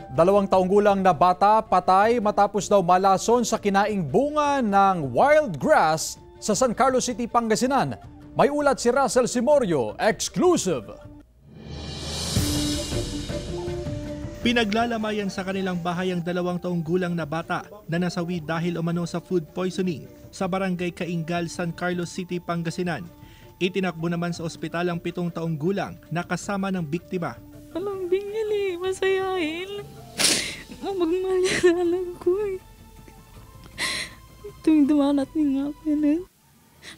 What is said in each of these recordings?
2 taong gulang na bata patay matapos daw malason sa kinaing bunga ng wild grass sa San Carlos City, Pangasinan. May ulat si Russell Simorio, exclusive. Pinaglalamayan sa kanilang bahay ang 2 taong gulang na bata na nasawi dahil umano sa food poisoning sa barangay Kaingal, San Carlos City, Pangasinan. Itinakbo naman sa ospital ang 7 taong gulang na kasama ng biktima. Walang binili, masayahin. Magmahal niya na alam ko eh. Tuwing dumarating nga pinit,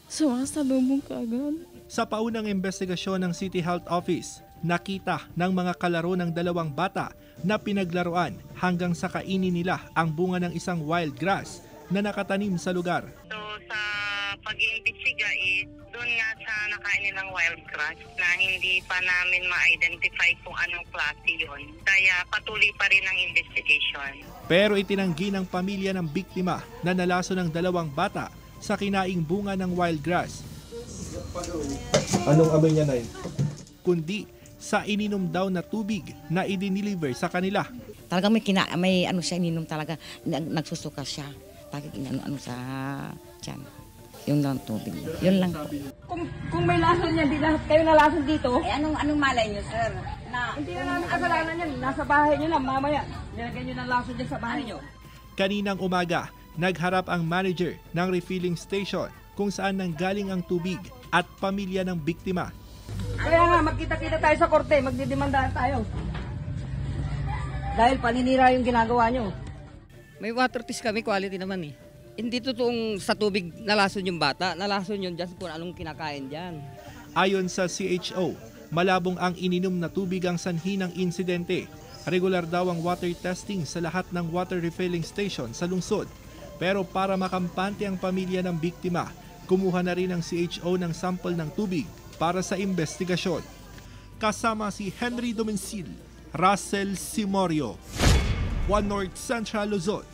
sumasalubong ka agad. Sa paunang investigasyon ng City Health Office, nakita ng mga kalaro ng 2 bata na pinaglaruan hanggang sa kainin nila ang bunga ng isang wild grass na nakatanim sa lugar. So sa pag-iimbestiga doon nga sa nakain nilang wild grass na hindi pa namin ma-identify kung anong klase yun. Kaya patuloy pa rin ang investigation. Pero itinanggi ng pamilya ng biktima na nalaso ng 2 bata sa kinaing bunga ng wild grass. Anong amoy niya, Nay? Kundi sa ininom daw na tubig na i-deliver sa kanila. Talaga may ano siya ininom talaga, nagsusuka siya. Bakit ano sa tiyan. Yung lang tubig. Yun lang po. Kung may lason niya, di lahat kayo nalason dito. Eh, anong malay niyo, sir? Hindi na namin kasalanan yan. Nasa bahay niyo lang mamaya. Nilagyan niyo ng lason dyan sa bahay niyo. Kaninang umaga, nagharap ang manager ng refilling station kung saan nanggaling ang tubig at pamilya ng biktima. Kaya nga, magkita-kita tayo sa korte. Magdidemanda tayo. Dahil paninira yung ginagawa niyo. May water test kami, quality naman eh. Hindi totoong sa tubig nalason yung bata, nalason yun dyan kung anong kinakain dyan. Ayon sa CHO, malabong ang ininom na tubig ang sanhi ng insidente. Regular daw ang water testing sa lahat ng water refilling station sa lungsod. Pero para makampante ang pamilya ng biktima, kumuha na rin ang CHO ng sample ng tubig para sa investigasyon. Kasama si Henry Domencil, Russell Simorio, One North Central Luzon.